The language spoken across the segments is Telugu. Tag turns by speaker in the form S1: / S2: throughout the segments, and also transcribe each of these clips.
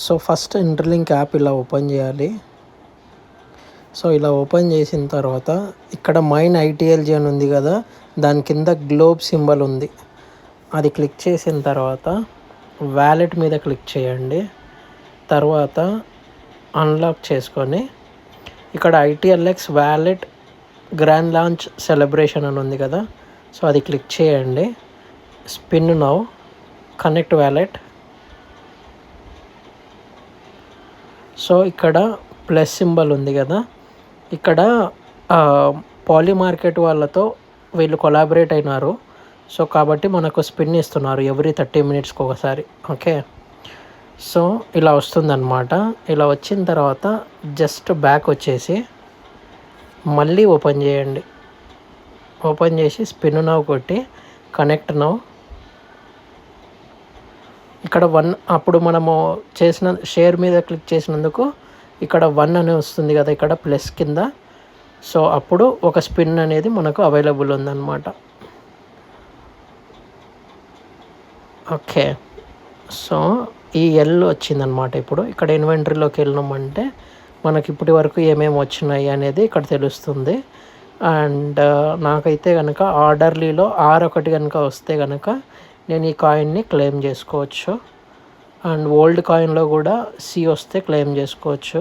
S1: సో ఫస్ట్ ఇంటర్లింక్ యాప్ ఇలా ఓపెన్ చేయాలి. సో ఇలా ఓపెన్ చేసిన తర్వాత ఇక్కడ మైన్ ఐటీఎల్జీ అని ఉంది కదా, దాని కింద గ్లోబ్ సింబల్ ఉంది. అది క్లిక్ చేసిన తర్వాత వ్యాలెట్ మీద క్లిక్ చేయండి. తర్వాత అన్లాక్ చేసుకొని ఇక్కడ ITLX wallet grand launch celebration అని ఉంది కదా, సో అది క్లిక్ చేయండి. Spin now, connect wallet. So ఇక్కడ ప్లస్ సింబల్ ఉంది కదా, ఇక్కడ పాలీ మార్కెట్ వాళ్ళతో వీళ్ళు కొలాబరేట్ అయినారు. సో కాబట్టి మనకు స్పిన్ ఇస్తున్నారు ఎవ్రీ 30 minutesకి ఒకసారి. ఓకే, సో ఇలా వస్తుందన్నమాట. ఇలా వచ్చిన తర్వాత జస్ట్ బ్యాక్ వచ్చేసి మళ్ళీ ఓపెన్ చేయండి. ఓపెన్ చేసి స్పిన్ నౌ కొట్టి కనెక్ట్ నౌ. ఇక్కడ 1 అప్పుడు మనము చేసిన షేర్ మీద క్లిక్ చేసినందుకు ఇక్కడ 1 అని వస్తుంది కదా ఇక్కడ ప్లస్ కింద. సో అప్పుడు ఒక స్పిన్ అనేది మనకు అవైలబుల్ ఉందన్నమాట. ఓకే, సో ఈ ఎల్ వచ్చిందనమాట. ఇప్పుడు ఇక్కడ ఇన్వెంటరీలోకి వెళ్ళినామంటే మనకి ఇప్పటి వరకు ఏమేమి వచ్చినాయి అనేది ఇక్కడ తెలుస్తుంది. అండ్ నాకైతే కనుక ఆర్డర్లీలో R1 కనుక వస్తే కనుక నేను ఈ కాయిన్ని క్లెయిమ్ చేసుకోవచ్చు. అండ్ ఓల్డ్ కాయిన్లో కూడా C వస్తే క్లెయిమ్ చేసుకోవచ్చు.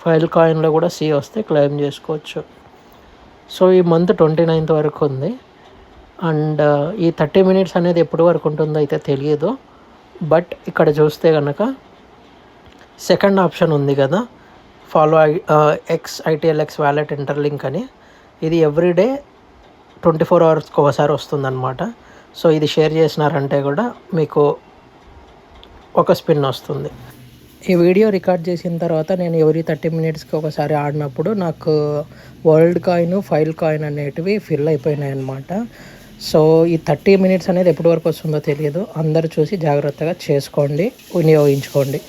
S1: ఫైల్ కాయిన్లో కూడా C వస్తే క్లెయిమ్ చేసుకోవచ్చు. సో ఈ మంత్ 29th వరకు ఉంది. అండ్ ఈ 30 minutes అనేది ఎప్పటి వరకు ఉంటుందో అయితే తెలియదు. బట్ ఇక్కడ చూస్తే కనుక సెకండ్ ఆప్షన్ ఉంది కదా, ఫాలో ఐటీఎల్ఎక్స్ వ్యాలెట్ ఇంటర్లింక్ అని, ఇది ఎవ్రీడే 24 hours ఒకసారి వస్తుందన్నమాట. సో ఇది షేర్ చేసినారంటే కూడా మీకు ఒక స్పిన్ వస్తుంది. ఈ వీడియో రికార్డ్ చేసిన తర్వాత నేను ఎవ్రీ 30 minutesకి ఒకసారి ఆడినప్పుడు నాకు వరల్డ్ కాయిన్, ఫైల్ కాయిన్ అనేటివి ఫిల్ అయిపోయినాయి అన్నమాట. సో ఈ 30 minutes అనేది ఎప్పటి వరకు వస్తుందో తెలియదు. అందరూ చూసి జాగ్రత్తగా చేసుకోండి, వినియోగించుకోండి.